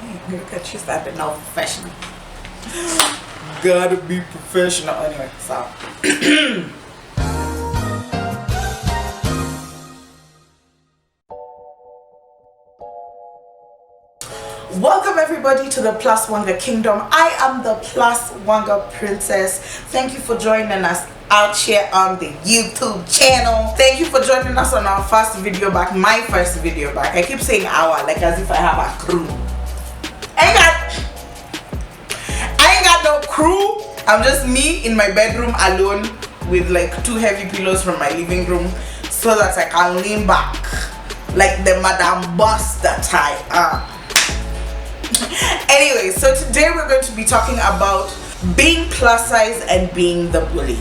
Look at you starting now professional. Gotta be professional anyway. So welcome everybody to the Plus Wanga Kingdom. I am the Plus Wanga Princess. Thank you for joining us out here on the YouTube channel. Thank you for joining us on our first video back, my first video back. I keep saying our like as if I have a crew. I ain't got no crew. I'm just me in my bedroom alone with like 2 heavy pillows from my living room so that I can lean back like the Madame Boss that I am. Anyway, so today we're going to be talking about being plus size and being the bully.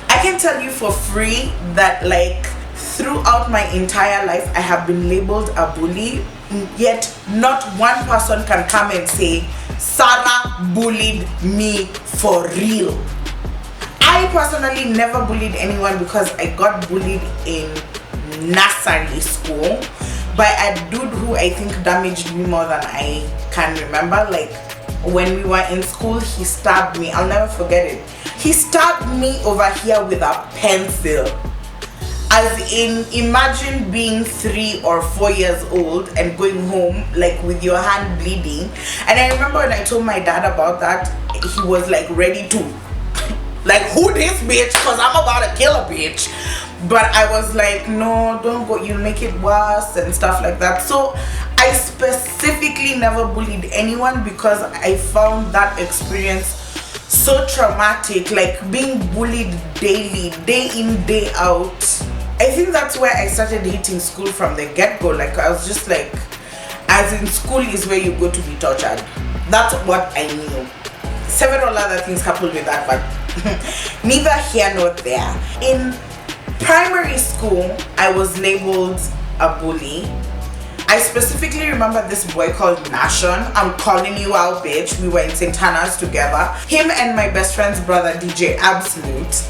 I can tell you for free that like throughout my entire life I have been labeled a bully, yet not one person can come and say Sarah bullied me for real. I personally never bullied anyone because I got bullied in nursery school by a dude who I think damaged me more than I can remember. Like when we were in school, he stabbed me. I'll never forget it. He stabbed me over here with a pencil. As in, imagine being 3 or 4 years old and going home like with your hand bleeding. And I remember when I told my dad about that, he was like ready to like, who this bitch, because I'm about to kill a bitch. But I was like, no, don't go, you'll make it worse and stuff like that. So I specifically never bullied anyone because I found that experience so traumatic, like being bullied daily, day in, day out. I think that's where I started hating school from the get-go. Like I was just like, as in school is where you go to be tortured. That's what I knew. Several other things coupled with that, but neither here nor there. In primary school, I was labeled a bully. I specifically remember this boy called Nashon. I'm calling you out, bitch. We were in St. Hannah's together. Him and my best friend's brother, DJ Absolute,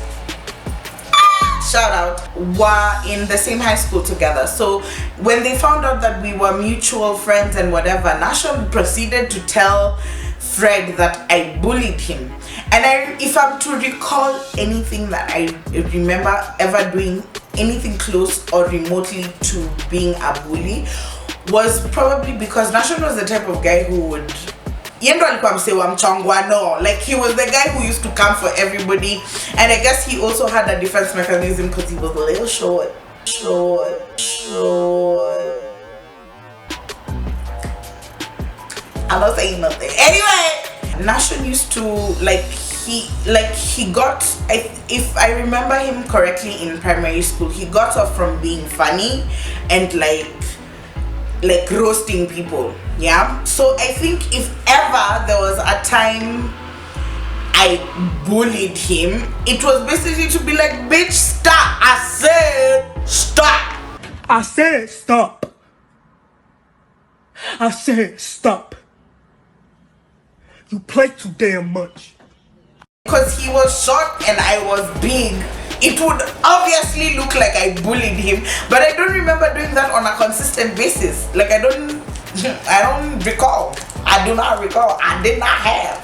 shout out, were in the same high school together. So when they found out that we were mutual friends and whatever, Nashon proceeded to tell Fred that I bullied him. And if I'm to recall anything that I remember ever doing anything close or remotely to being a bully, was probably because Nashon was the type of guy who would, like he was the guy who used to come for everybody. And I guess he also had a defense mechanism because he was a little short. I'm not saying nothing. Anyway, Nashon used to he got, if I remember him correctly, in primary school he got off from being funny and like roasting people. Yeah, so I think if ever there was a time I bullied him, it was basically to be like, bitch, stop. I said stop. I said stop. I said stop. You play too damn much. Because he was short and I was big, it would obviously look like I bullied him, but I don't remember doing that on a consistent basis. Like I don't recall. I do not recall. I did not have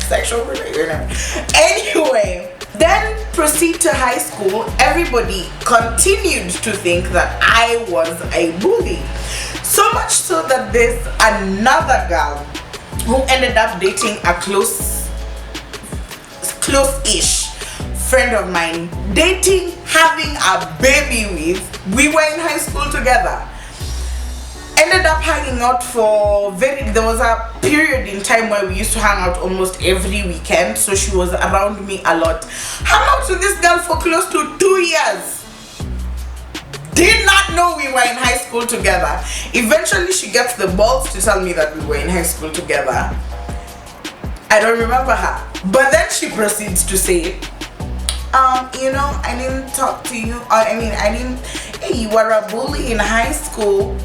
sexual relations. Anyway, then proceed to high school. Everybody continued to think that I was a bully. So much so that there's another girl who ended up dating a close-ish friend of mine, dating, having a baby with. We were in high school together. Ended up hanging out for there was a period in time where we used to hang out almost every weekend, so she was around me a lot. Hung out with this girl for close to 2 years. Did not know we were in high school together. Eventually she gets the balls to tell me that we were in high school together. I don't remember her, but then she proceeds to say, you know, I didn't talk to you, hey, you were a bully in high school.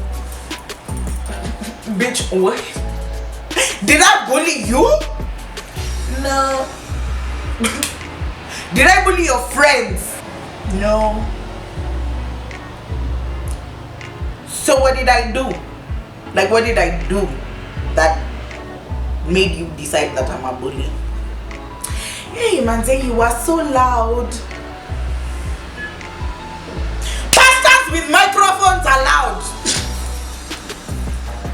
Bitch, what? Did I bully you? No. Did I bully your friends? No. So what did I do? Like, what did I do that made you decide that I'm a bully? Hey man, say you are so loud. Pastors with microphones are loud.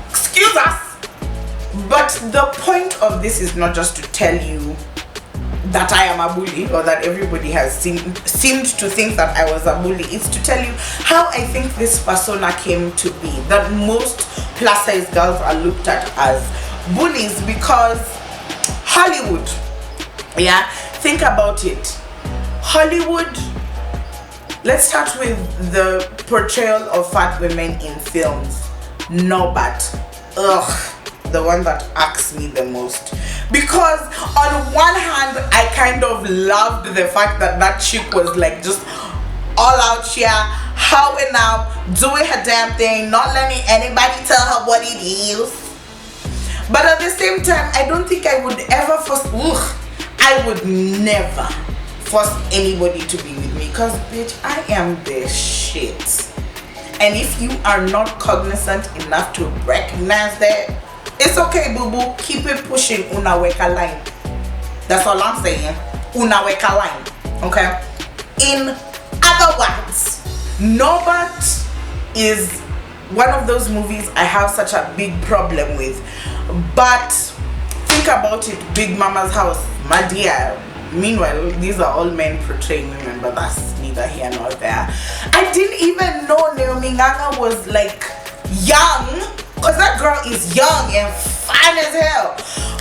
Excuse us. But the point of this is not just to tell you that I am a bully, or that everybody has seemed to think that I was a bully. It's to tell you how I think this persona came to be, that most plus size girls are looked at as bullies because Hollywood, yeah, think about it. Hollywood, let's start with the portrayal of fat women in films. Norbert, the one that irks me the most, because on one hand I kind of loved the fact that that chick was like just all out here, howling out, doing her damn thing, not letting anybody tell her what it is. But at the same time, I don't think I would ever I would never force anybody to be with me, because bitch, I am the shit. And if you are not cognizant enough to recognize that, it's okay, boo boo. Keep it pushing. Unaweka line. That's all I'm saying. Unaweka line. Okay. In other words, Norbert is one of those movies I have such a big problem with. But think about it. Big Mama's House, my dear. Meanwhile, these are all men portraying women, but that's neither here nor there. I didn't even know Naomi Nganga was like young. Because that girl is young and fine as hell.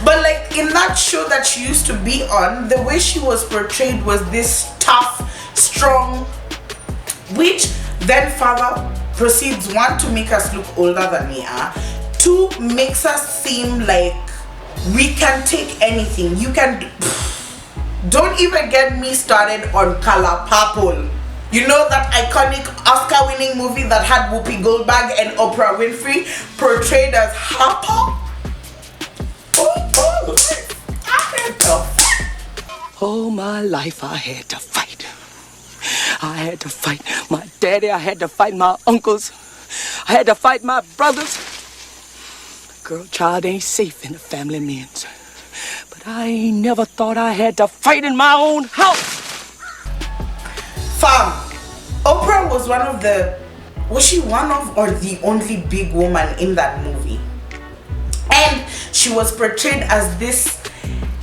But like in that show that she used to be on, the way she was portrayed was this tough, strong, which then further proceeds, one, to make us look older than we are, two, makes us seem like we can take anything. You can, don't even get me started on Color Purple. You know that iconic Oscar-winning movie that had Whoopi Goldberg and Oprah Winfrey portrayed as Harper? All my life I had to fight. I had to fight my daddy. I had to fight my uncles. I had to fight my brothers. Girl, child ain't safe in the family men's. But I ain't never thought I had to fight in my own house. Fam, Oprah was was she one of or the only big woman in that movie? And she was portrayed as this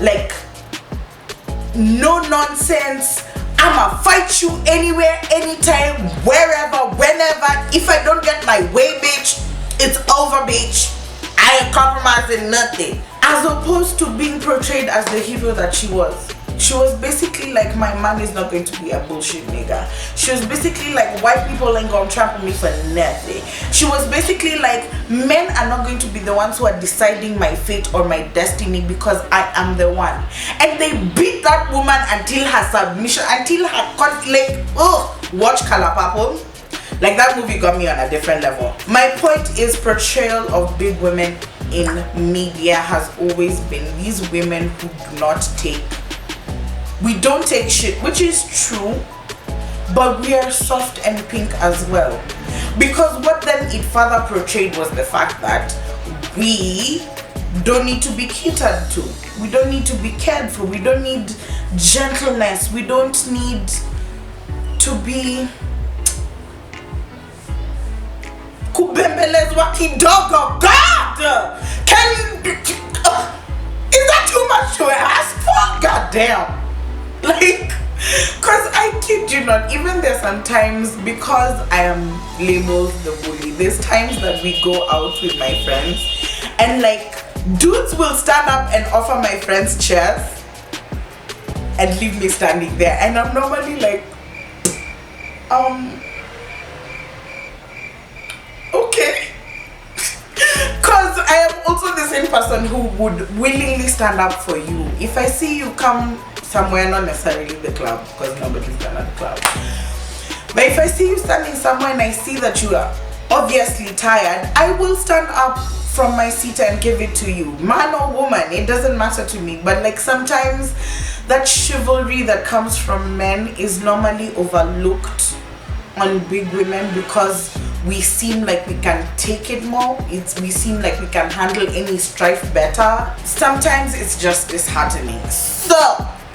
like no nonsense, I'ma fight you anywhere, anytime, wherever, whenever. If I don't get my way, bitch, it's over, bitch. I ain't compromising nothing. As opposed to being portrayed as the hero that she was. She was basically like, my man is not going to be a bullshit nigga. She was basically like, white people ain't gonna trample me for nothing. She was basically like, men are not going to be the ones who are deciding my fate or my destiny because I am the one. And they beat that woman until her submission, until her conflict. Watch Color Purple. Like, that movie got me on a different level. My point is, portrayal of big women in media has always been these women who do not take, we don't take shit, which is true, but we are soft and pink as well. Because what then it further portrayed was the fact that we don't need to be catered to. We don't need to be cared for. We don't need gentleness. We don't need to be kubembelezwa kidogo. God! Can you, is that too much to ask for? God damn. Like, cause I kid you not, even there's sometimes, because I am labeled the bully, there's times that we go out with my friends and like dudes will stand up and offer my friends chairs and leave me standing there, and I'm normally like, okay. Cause I am also the same person who would willingly stand up for you. If I see you come somewhere, not necessarily the club, because nobody's done at the club, but if I see you standing somewhere and I see that you are obviously tired, I will stand up from my seat and give it to you, man or woman, it doesn't matter to me. But like, sometimes that chivalry that comes from men is normally overlooked on big women because we seem like we can take it more. We seem like we can handle any strife better. Sometimes it's just disheartening. So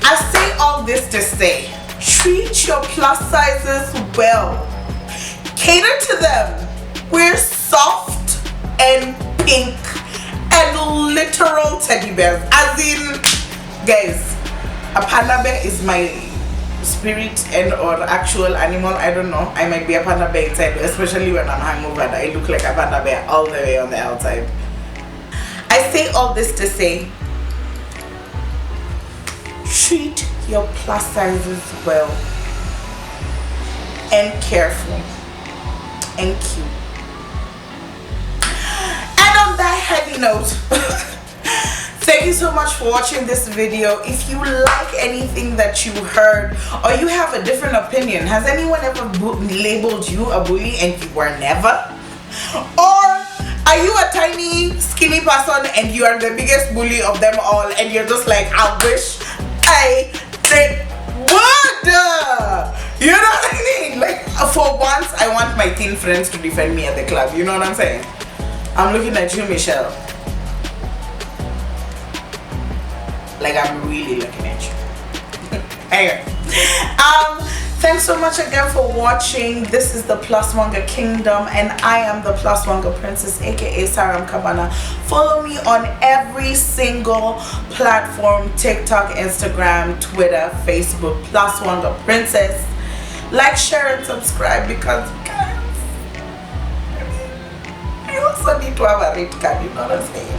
I say all this to say, treat your plus sizes well. Cater to them. We're soft and pink and literal teddy bears. As in, guys, a panda bear is my spirit and or actual animal. I don't know. I might be a panda bear inside, especially when I'm hungover. I look like a panda bear all the way on the outside. I say all this to say, treat your plus sizes well and careful and cute. And on that heavy note, thank you so much for watching this video. If you like anything that you heard or you have a different opinion, has anyone ever labeled you a bully and you were never? Or are you a tiny skinny person and you are the biggest bully of them all and you're just like, I wish I did would. You know what I mean? Like, for once I want my teen friends to defend me at the club. You know what I'm saying? I'm looking at you, Michelle. Like, I'm really looking at you. Anyway, thanks so much again for watching. This is the Plus Wanga Kingdom, and I am the Plus Wanga Princess, aka Saram Kabana. Follow me on every single platform: TikTok, Instagram, Twitter, Facebook. Plus Wanga Princess. Like, share, and subscribe, because guys, I also need to have a rate card. You know what I'm saying?